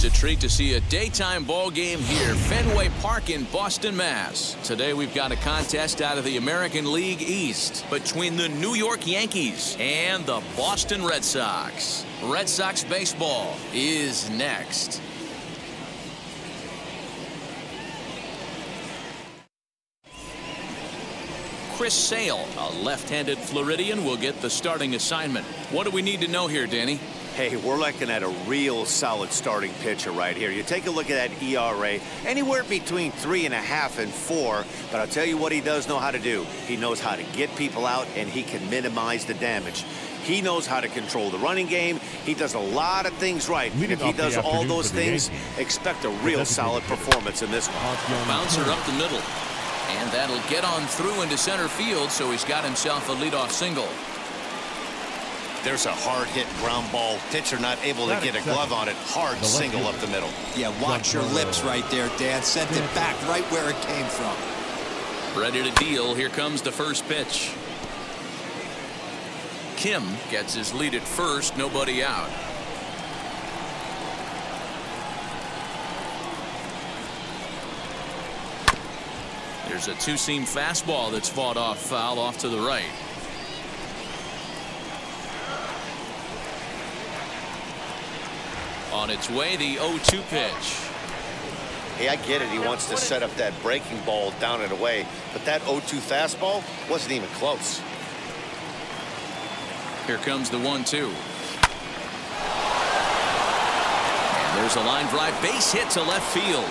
a treat to see a daytime ball game here, Fenway Park in Boston, Mass. Today we've got a contest out of the American League East between the New York Yankees and the Boston Red Sox. Red Sox baseball is next. Chris Sale, a left-handed Floridian, will get the starting assignment. What do we need to know here, Danny? Hey, we're looking at a real solid starting pitcher right here. You take a look at that ERA, anywhere between 3.5 and 4. But I'll tell you what he does know how to do. He knows how to get people out, and he can minimize the damage. He knows how to control the running game. He does a lot of things right. And if he does all those things, expect a real solid performance in this one. Bouncer up the middle. And that'll get on through into center field, so he's got himself a leadoff single. There's a hard hit ground ball. Pitcher not able to get a glove on it. Hard single up the middle. Yeah, watch your lips right there, Dan. Sent it back right where it came from. Ready to deal. Here comes the first pitch. Kim gets his lead at first. Nobody out. There's a two-seam fastball that's fought off foul off to the right. On its way, the 0-2 pitch. Hey, I get it. He wants to set up that breaking ball down and away, but that 0-2 fastball wasn't even close. Here comes the 1-2. And there's a line drive base hit to left field.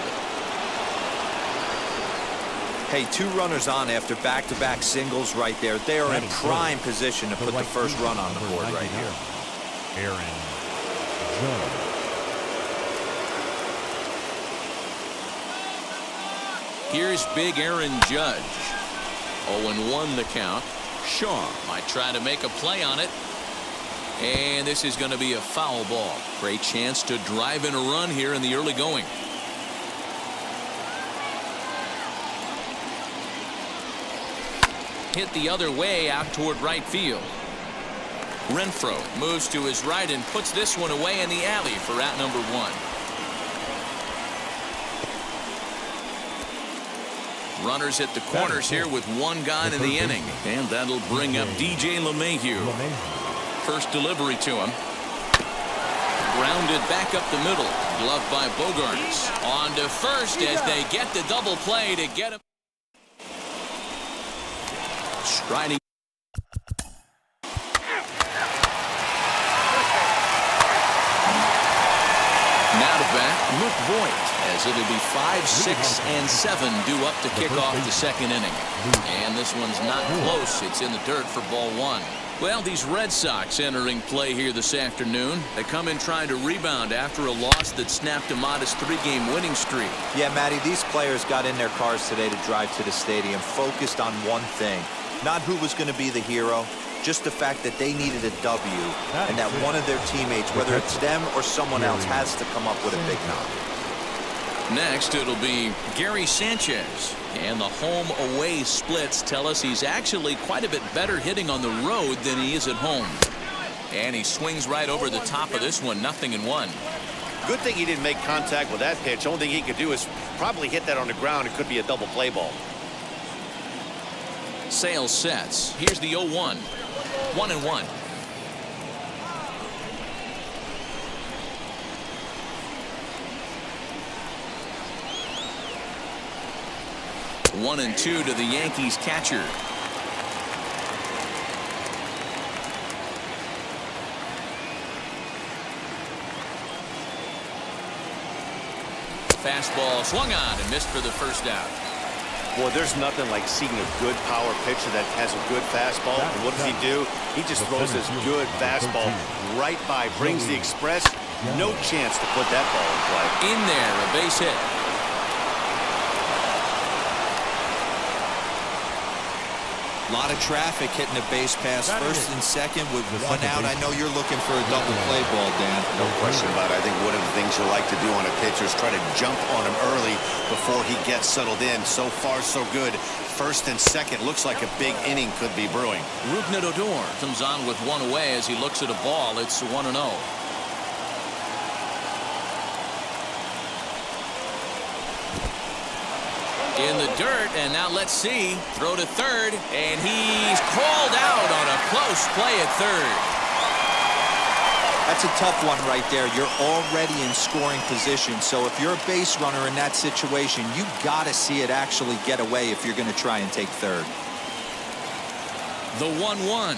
Hey, 2 runners on after back-to-back singles right there. They are in prime position to put the first run on the board right here. Aaron Judge. Here's big Aaron Judge. 0-1 the count. Shaw might try to make a play on it. And this is going to be a foul ball. Great chance to drive in a run here in the early going. Hit the other way out toward right field. Renfroe moves to his right and puts this one away in the alley for out number 1. Runners at the corners here with 1 gone in the inning, and that'll bring up DJ LeMahieu. First delivery to him. Grounded back up the middle. Gloved by Bogarts. On to first as they get the double play to get him. Striding. Now to bat, Luke Voigt, as it'll be 5, 6, and 7 due up to kick off the second inning. And this one's not close. It's in the dirt for ball 1. Well, these Red Sox entering play here this afternoon. They come in trying to rebound after a loss that snapped a modest 3-game winning streak. Yeah, Matty, these players got in their cars today to drive to the stadium, focused on one thing. Not who was going to be the hero, just the fact that they needed a W, and that one of their teammates, whether it's them or someone else, has to come up with a big knock. Next, it'll be Gary Sanchez. And the home-away splits tell us he's actually quite a bit better hitting on the road than he is at home. And he swings right over the top of this one, 0-1. Good thing he didn't make contact with that pitch. Only thing he could do is probably hit that on the ground. It could be a double play ball. Sale sets. Here's the 0-1. 1-1. One and 2 to the Yankees catcher. Fastball swung on and missed for the first out. Boy, there's nothing like seeing a good power pitcher that has a good fastball. And what does he do? He just throws this good fastball right by, brings the express. No chance to put that ball in play. In there, a base hit. A lot of traffic hitting the base pass first and second with 1 out. I know you're looking for a double play ball, Dan. No question about it. I think one of the things you like to do on a pitcher is try to jump on him early before he gets settled in. So far, so good. First and second, looks like a big inning could be brewing. Rougned Odor comes on with 1 away as he looks at a ball. It's 1-0. in the dirt, and now let's see. Throw to third, and he's called out on a close play at third. That's a tough one right there. You're already in scoring position, so if you're a base runner in that situation, you got to see it actually get away if you're going to try and take third. The 1-1.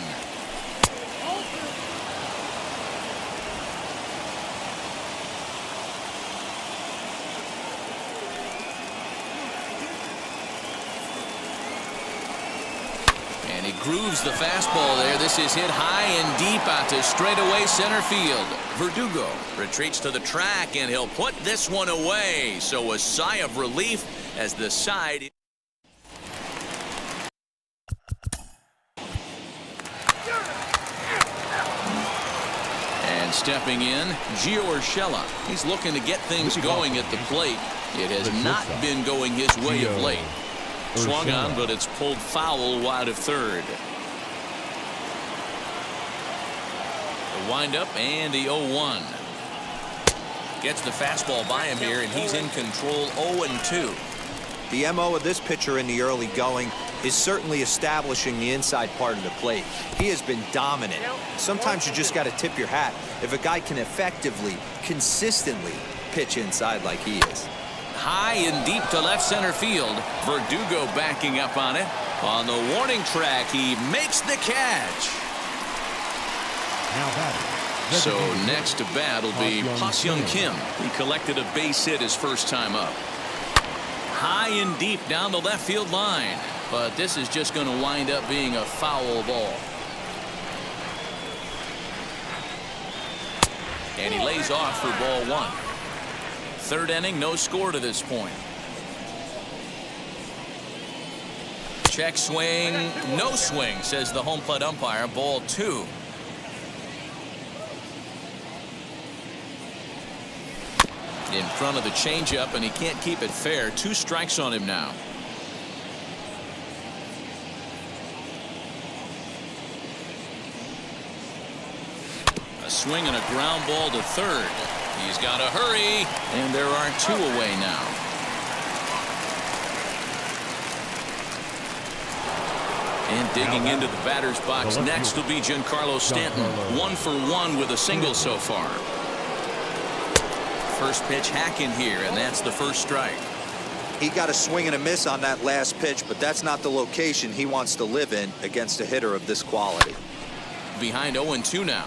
And he grooves the fastball there. This is hit high and deep out to straightaway center field. Verdugo retreats to the track, and he'll put this one away. So a sigh of relief as the side. And stepping in, Gio Urshela. He's looking to get things going at the plate. It has not been going his way of late. Swung on, but it's pulled foul wide of third. The windup and the 0-1. Gets the fastball by him here, and he's in control. 0-2. The MO of this pitcher in the early going is certainly establishing the inside part of the plate. He has been dominant. Sometimes you just got to tip your hat if a guy can effectively, consistently pitch inside like he is. High and deep to left center field. Verdugo backing up on it. On the warning track, he makes the catch. Now batting. So next to bat will be Pa-Seung Kim. He collected a base hit his first time up. High and deep down the left field line. But this is just going to wind up being a foul ball. And he lays off for ball one. Third inning, no score to this point. Check swing, no swing, says the home plate umpire. Ball two. In front of the changeup, and he can't keep it fair. 2 strikes on him now. A swing and a ground ball to third. He's got to hurry, and there are 2 away now. And digging into the batter's box next will be Giancarlo Stanton. 1 for 1 with a single so far. First pitch hacking here, and that's the first strike. He got a swing and a miss on that last pitch, but that's not the location he wants to live in against a hitter of this quality. Behind 0-2 now.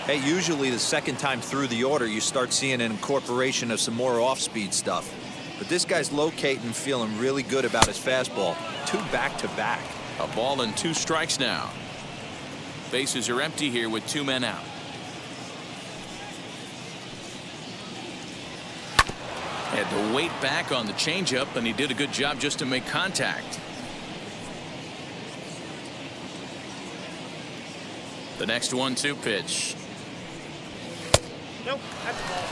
Hey, usually the second time through the order, you start seeing an incorporation of some more off-speed stuff. But this guy's locating, feeling really good about his fastball. 2 back-to-back. A ball and 2 strikes now. Bases are empty here with 2 men out. Had to wait back on the changeup, and he did a good job just to make contact. The next 1-2 pitch. Nope, that's a ball.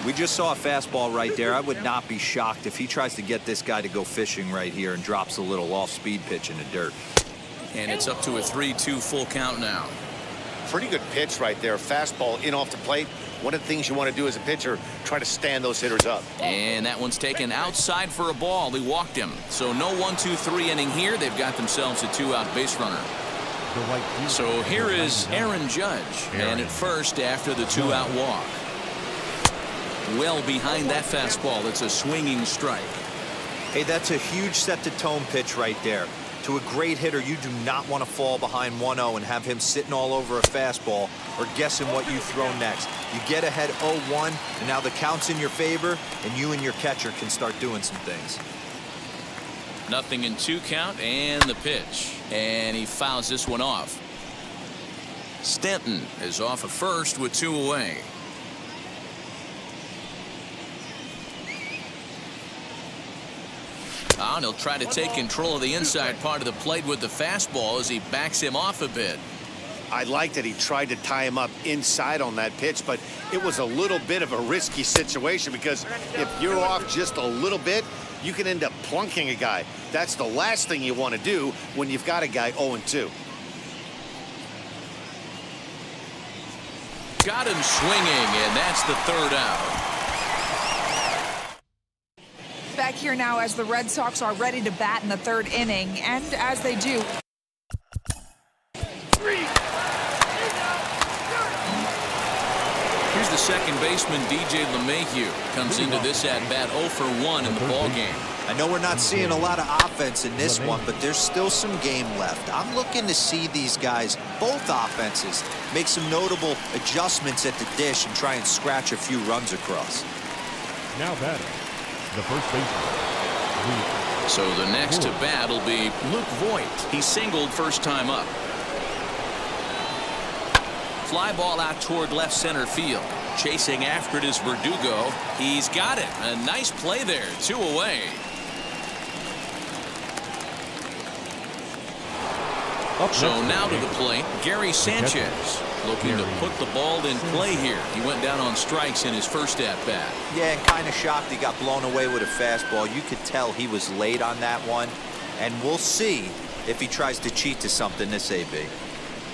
We just saw a fastball right there. I would not be shocked if he tries to get this guy to go fishing right here and drops a little off-speed pitch in the dirt. And it's up to a 3-2 full count now. Pretty good pitch right there. Fastball in off the plate. One of the things you want to do as a pitcher, try to stand those hitters up. And that one's taken outside for a ball. He walked him. So no 1-2-3 inning here. They've got themselves a 2-out base runner. So here is Aaron Judge, man at first after the 2-out walk. Well behind that fastball. It's a swinging strike. Hey, that's a huge set-to-tone pitch right there. To a great hitter, you do not want to fall behind 1-0 and have him sitting all over a fastball or guessing what you throw next. You get ahead 0-1, and now the count's in your favor, and you and your catcher can start doing some things. Nothing in 2 count, and the pitch. And he fouls this one off. Stanton is off of first with 2 away. And he'll try to take control of the inside part of the plate with the fastball as he backs him off a bit. I like that he tried to tie him up inside on that pitch, but it was a little bit of a risky situation because if you're off just a little bit, you can end up plunking a guy. That's the last thing you want to do when you've got a guy 0-2. Got him swinging, and that's the 3rd out. back here now as the Red Sox are ready to bat in the third inning. And as they do, Here's the second baseman, DJ LeMahieu. Comes into this at-bat 0 for 1 in the ballgame. I know we're not seeing a lot of offense in this one, but there's still some game left. I'm looking to see these guys, both offenses, make some notable adjustments at the dish and try and scratch a few runs across. Now batting, the first baseman. So the next to bat will be Luke Voigt. He singled first time up. Fly ball out toward left center field. Chasing after it is Verdugo. He's got it. A nice play there. 2 away. So now to the plate, Gary Sanchez, looking to put the ball in play here. He went down on strikes in his first at-bat. Yeah, and kind of shocked he got blown away with a fastball. You could tell he was late on that one, and we'll see if he tries to cheat to something this AB.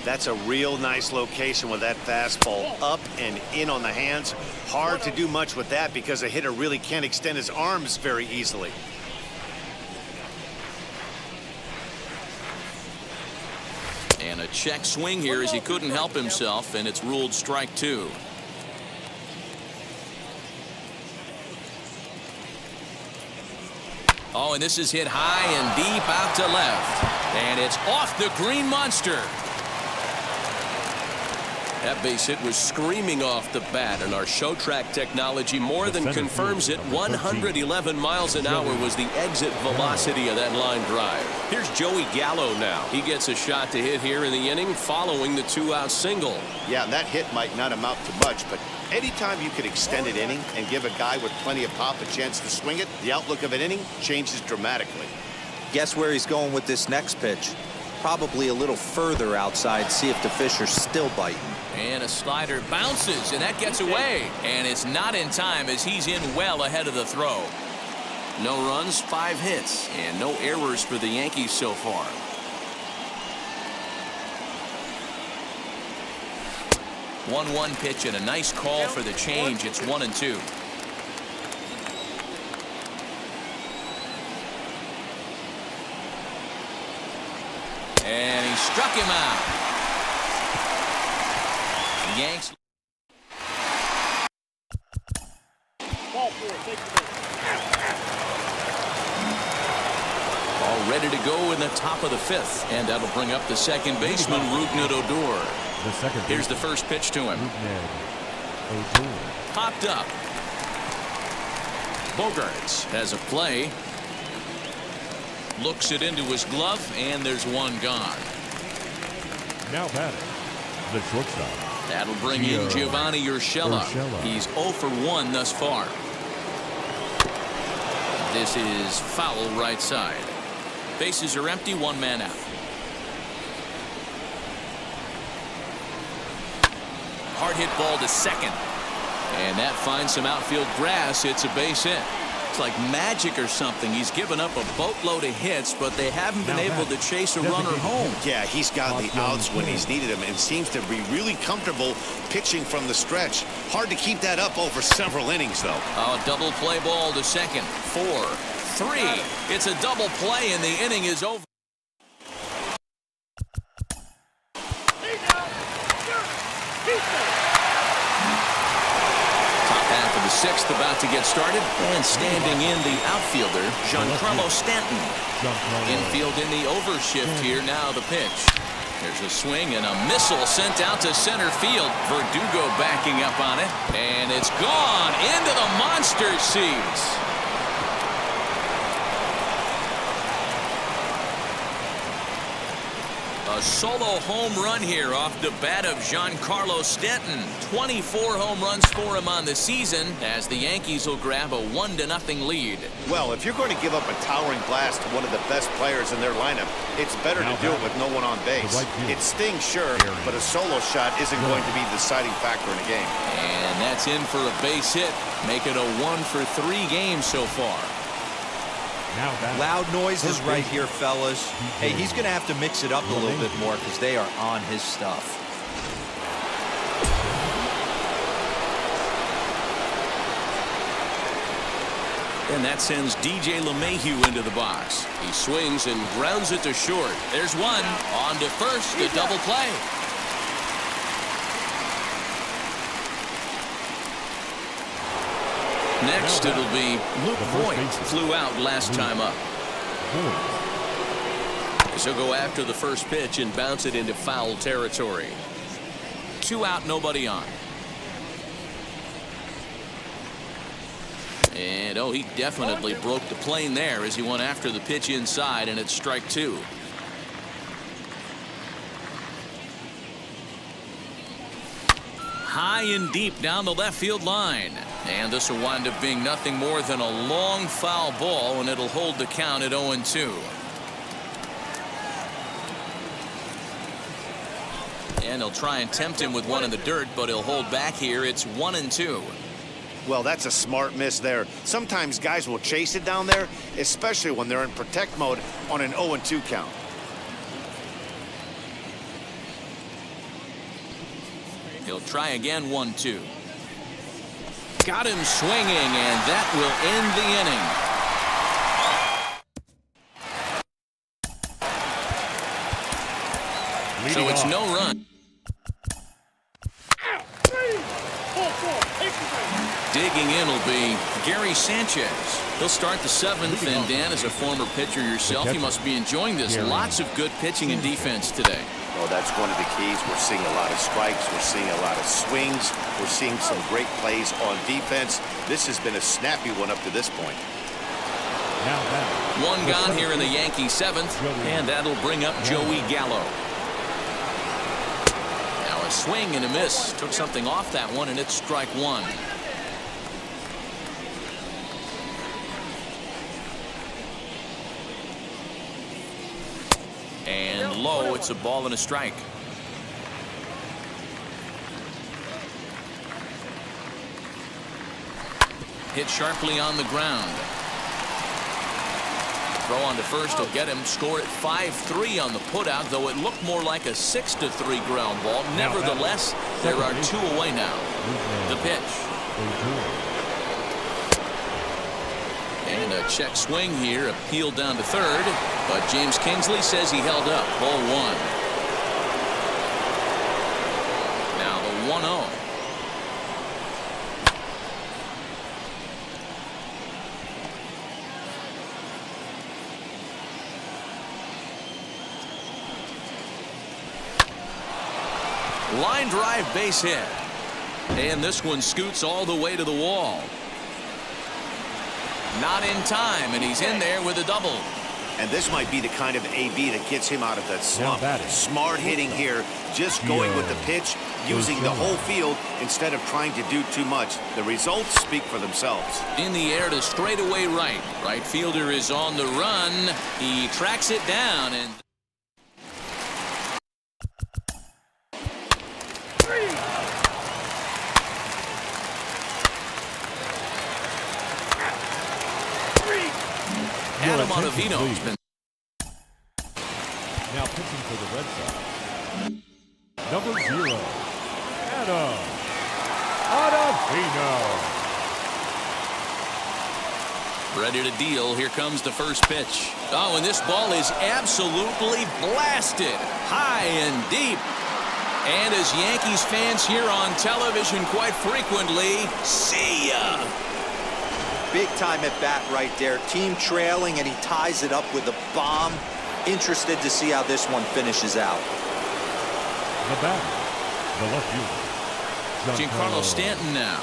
That's a real nice location with that fastball up and in on the hands. Hard to do much with that because a hitter really can't extend his arms very easily. And a check swing here as he couldn't help himself, and it's ruled strike 2. Oh, and this is hit high and deep out to left. And it's off the green monster. That base hit was screaming off the bat, and our show track technology more than confirms it. 111 miles an hour was the exit velocity of that line drive. Here's Joey Gallo now. He gets a shot to hit here in the inning following the 2-out single. Yeah, and that hit might not amount to much, but anytime you can extend an inning and give a guy with plenty of pop a chance to swing it, the outlook of an inning changes dramatically. Guess where he's going with this next pitch? Probably a little further outside, see if the fish are still biting. And a slider bounces, and that gets away. And it's not in time as he's in well ahead of the throw. No runs, 5 hits, and no errors for the Yankees so far. One pitch and a nice call for the change. It's 1-2. And he struck him out. The Yanks. All ready to go in the top of the 5th. And that'll bring up the second baseman, Rougned Odor. Here's the first pitch to him. Popped up. Bogarts has a play. Looks it into his glove, and there's one gone. Now batting, the shortstop. That'll bring in Giovanni Urshela. He's 0 for 1 thus far. This is foul right side. Bases are empty, 1 man out. Hard hit ball to second. And that finds some outfield grass. It's a base hit. It's like magic or something. He's given up a boatload of hits, but they haven't been able to chase a runner home. Yeah, he's gotten the outs when he's needed them and seems to be really comfortable pitching from the stretch. Hard to keep that up over several innings, though. A double play ball to second. 4, 3. It's a double play, and the inning is over. Sixth about to get started, and standing in the outfielder, Giancarlo Stanton. Infield in the overshift here. Now the pitch. There's a swing and a missile sent out to center field. Verdugo backing up on it, and it's gone into the monster seats. A solo home run here off the bat of Giancarlo Stanton. 24 home runs for him on the season as the Yankees will grab a 1-0 lead. Well, if you're going to give up a towering blast to one of the best players in their lineup, it's better to do it with no one on base. It stings, sure, but a solo shot isn't going to be the deciding factor in a game. And that's in for a base hit. Make it a 1 for 3 game so far. Loud noises right here, fellas. Hey, he's going to have to mix it up a little bit more because they are on his stuff. And that sends DJ LeMahieu into the box. He swings and grounds it to short. There's one. On to first, a double play. Next, it'll be Luke Voigt. Flew out last time up. So go after the first pitch and bounce it into foul territory. 2 out, nobody on. And, oh, he definitely broke the plane there as he went after the pitch inside, and it's strike 2. High and deep down the left field line. And this will wind up being nothing more than a long foul ball, and it'll hold the count at 0-2. And he'll try and tempt him with one in the dirt, but he'll hold back here. It's 1-2. Well, that's a smart miss there. Sometimes guys will chase it down there, especially when they're in protect mode on an 0-2 count. He'll try again, 1-2. Got him swinging, and that will end the inning. So it's no run. Digging in will be Gary Sanchez. He'll start the 7th, and Dan, as a former pitcher yourself, you must be enjoying this. Lots of good pitching and defense today. Well, that's one of the keys. We're seeing a lot of strikes. We're seeing a lot of swings. We're seeing some great plays on defense. This has been a snappy one up to this point. One gone here in the Yankee 7th, and that'll bring up Joey Gallo. Now a swing and a miss. Took something off that one, and it's strike 1. And low, it's a ball and a strike. Hit sharply on the ground. Throw on to first will get him. Score at 5-3 on the putout, though it looked more like a 6-3 ground ball. Nevertheless, there are 2 away now. The pitch. And a check swing here, appealed down to third, but James Kingsley says he held up. Ball 1. Now the 1-0. Line drive base hit. And this one scoots all the way to the wall. Not in time, and he's in there with a double. And this might be the kind of AB that gets him out of that slump. Smart hitting here, just going with the pitch, using the whole field instead of trying to do too much. The results speak for themselves. In the air to straightaway right. Right fielder is on the run. He tracks it down and... Adam Ottavino's been... Now pitching for the Red Sox, number 0, Adam Ottavino. Ready to deal. Here comes the first pitch. Oh, and this ball is absolutely blasted. High and deep. And as Yankees fans here on television quite frequently, see ya. Big time at bat right there. Team trailing, and he ties it up with a bomb. Interested to see how this one finishes out. The batter, the left fielder, Giancarlo Stanton now.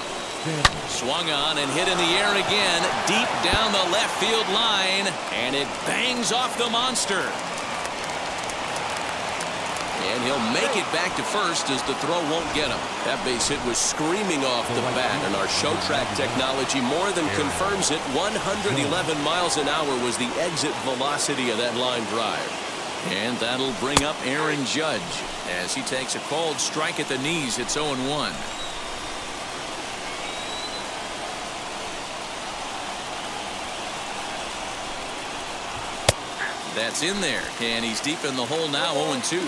Swung on and hit in the air again, deep down the left field line, and it bangs off the monster. And he'll make it back to first as the throw won't get him. That base hit was screaming off the bat, and our show track technology more than confirms it. 111 miles an hour was the exit velocity of that line drive. And that'll bring up Aaron Judge as he takes a called strike at the knees. It's 0-1. That's in there, and he's deep in the hole now. 0-2.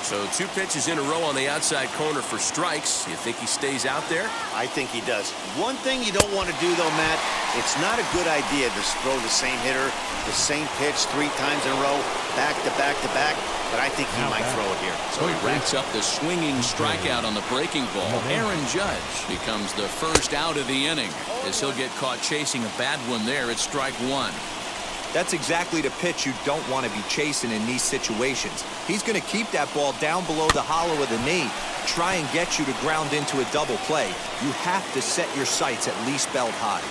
So 2 pitches in a row on the outside corner for strikes. You think he stays out there? I think he does. One thing you don't want to do, though, Matt, it's not a good idea to throw the same hitter, the same pitch 3 times in a row, back to back to back, but I think he might throw it here. So he racks up the swinging strikeout on the breaking ball. Aaron Judge becomes the first out of the inning, as he'll get caught chasing a bad one there at strike 1. That's exactly the pitch you don't want to be chasing in these situations. He's going to keep that ball down below the hollow of the knee, try and get you to ground into a double play. You have to set your sights at least belt high.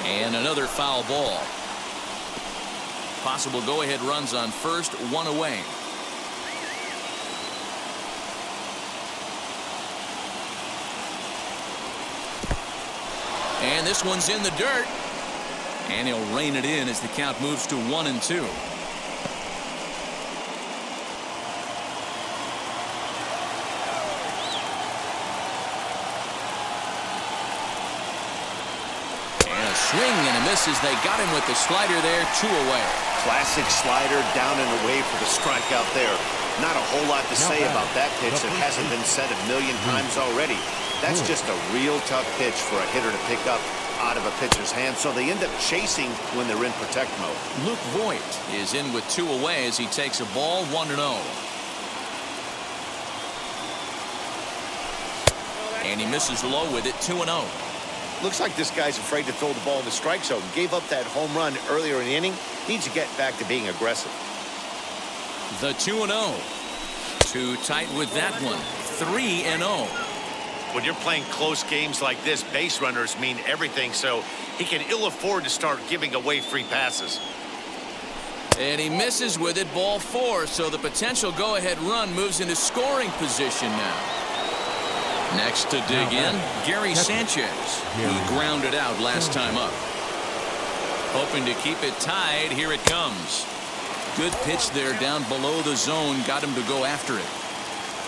And another foul ball. Possible go-ahead runs on first, 1 away. And this one's in the dirt. And he'll rein it in as the count moves to 1-2. And a swing and a miss as they got him with the slider there, 2 away. Classic slider down and away for the strikeout there. Not a whole lot to say about that pitch that hasn't been said a million times already. That's just a real tough pitch for a hitter to pick up out of a pitcher's hand, so they end up chasing when they're in protect mode. Luke Voigt is in with 2 away as he takes a ball, 1-0. And he misses low with it, 2-0. Looks like this guy's afraid to throw the ball in the strike zone. Gave up that home run earlier in the inning. Needs to get back to being aggressive. The 2-0. Too tight with that one. 3-0. When you're playing close games like this, base runners mean everything, so he can ill afford to start giving away free passes. And he misses with it, ball 4, so the potential go-ahead run moves into scoring position now. Next to dig in, Gary Sanchez. He grounded out last time up. Hoping to keep it tied, here it comes. Good pitch there down below the zone, got him to go after it.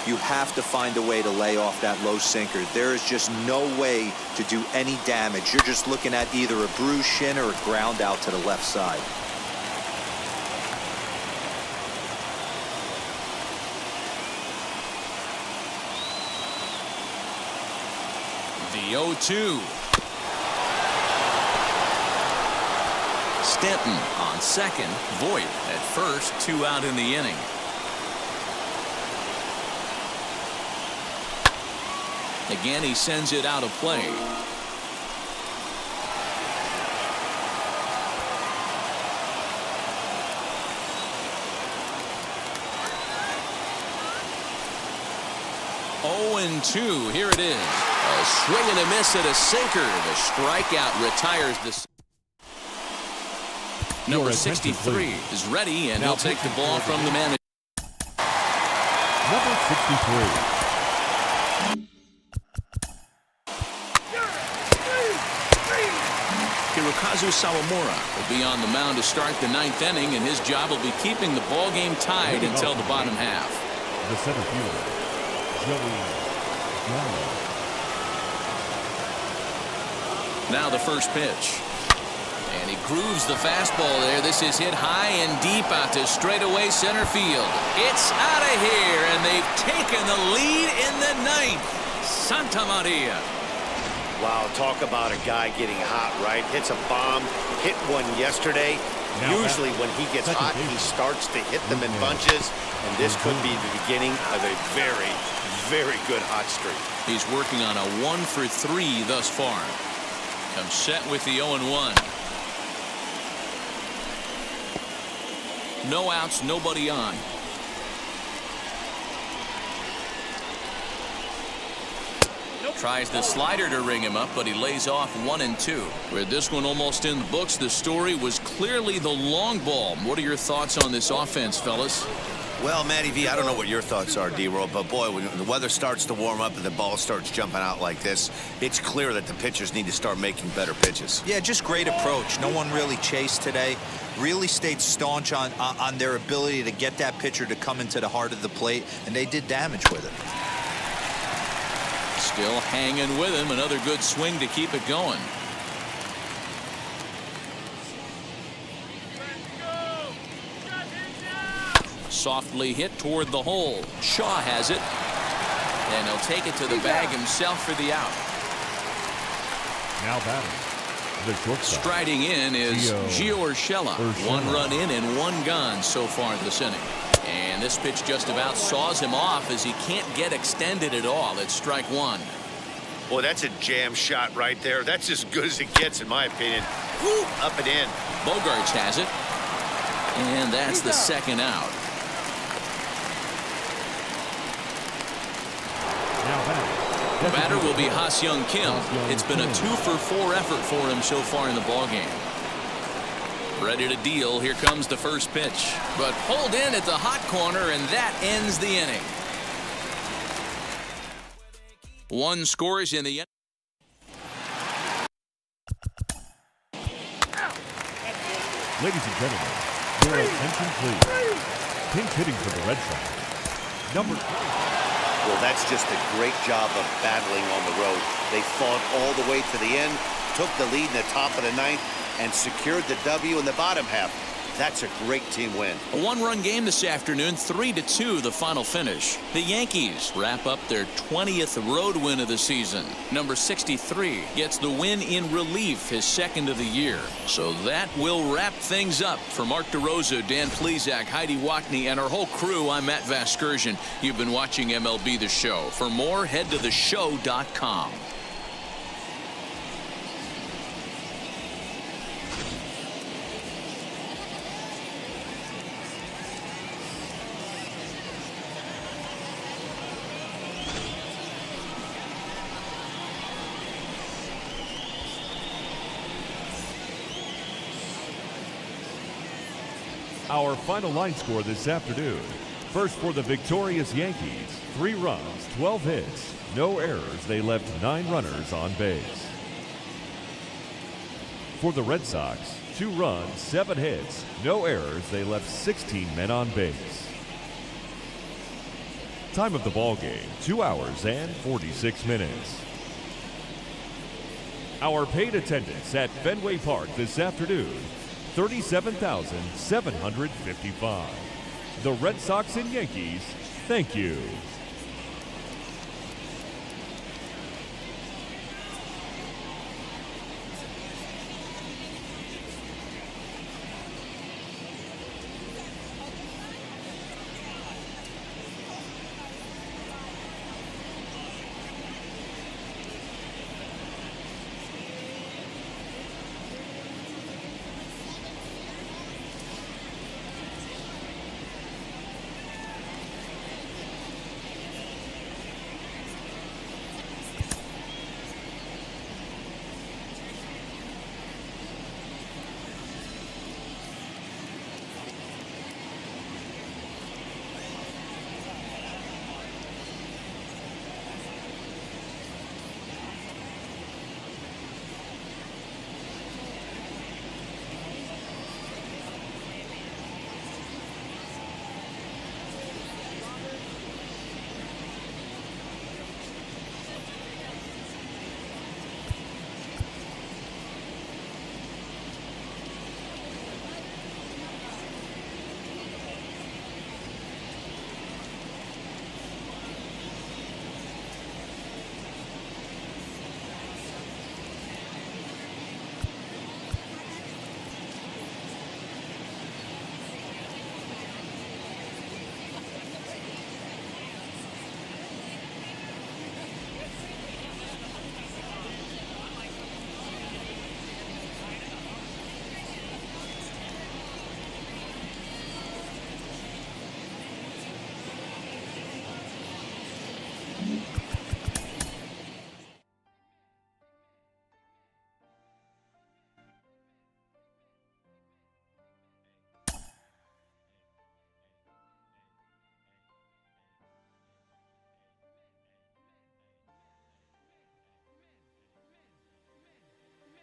You have to find a way to lay off that low sinker. There is just no way to do any damage. You're just looking at either a bruised shin or a ground out to the left side. The 0-2. Stanton on second, Voigt at first, 2 out in the inning. Again, he sends it out of play. Oh, 2. Here it is. A swing and a miss at a sinker. The strikeout retires the. Number 63 is ready, and he'll take the ball from the manager. Number 63. Hirokazu Sawamura will be on the mound to start the 9th inning, and his job will be keeping the ball game tied until the bottom half. The center fielder, Joey Gallo. Now the first pitch. And he grooves the fastball there. This is hit high and deep out to straightaway center field. It's out of here, and they've taken the lead in the 9th. Santa Maria. Wow, talk about a guy getting hot, right? Hits a bomb, hit one yesterday. Usually when he gets hot, he starts to hit them in bunches, and this could be the beginning of a very, very good hot streak. He's working on a 1 for 3 thus far. Comes set with the 0-1. No outs, nobody on. Tries the slider to ring him up, but he lays off 1-2. With this one almost in the books, the story was clearly the long ball. What are your thoughts on this offense, fellas? Well, Matty V, I don't know what your thoughts are, D-Roll, but boy, when the weather starts to warm up and the ball starts jumping out like this, it's clear that the pitchers need to start making better pitches. Yeah, just great approach. No one really chased today. Really stayed staunch on their ability to get that pitcher to come into the heart of the plate, and they did damage with it. Still hanging with him. Another good swing to keep it going. softly hit toward the hole. Shaw has it. And he'll take it to the bag himself for the out. Now batting, the shortstop. Striding in is Gio Urshela. 1 run in and 1 gone so far this inning. And this pitch just about saws him off as he can't get extended at all. It's strike 1. Well, that's a jam shot right there. That's as good as it gets, in my opinion. Woo, up and in. Bogarts has it. And that's the second out. Now batting. The batter will be Ha-Seong Kim. It's been a 2-for-4 effort for him so far in the ballgame. Ready to deal. Here comes the first pitch. But pulled in at the hot corner, and that ends the inning. 1 scores in the end. Ladies and gentlemen, your attention please. Pinch hitting for the Red Sox. Number 3. Well, that's just a great job of battling on the road. They fought all the way to the end, took the lead in the top of the 9th, and secured the W in the bottom half. That's a great team win. A 1-run game this afternoon, 3-2 the final finish. The Yankees wrap up their 20th road win of the season. Number 63 gets the win in relief, his 2nd of the year. So that will wrap things up. For Mark DeRosa, Dan Plesac, Heidi Watney, and our whole crew, I'm Matt Vasgersian. You've been watching MLB The Show. For more, head to theshow.com. Our final line score this afternoon. First for the victorious Yankees, 3 runs, 12 hits, no errors. They left 9 runners on base. For the Red Sox, 2 runs, 7 hits, no errors. They left 16 men on base. Time of the ball game, 2 hours and 46 minutes. Our paid attendance at Fenway Park this afternoon, 37,755. The Red Sox and Yankees, thank you.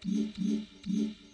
Mm-hmm.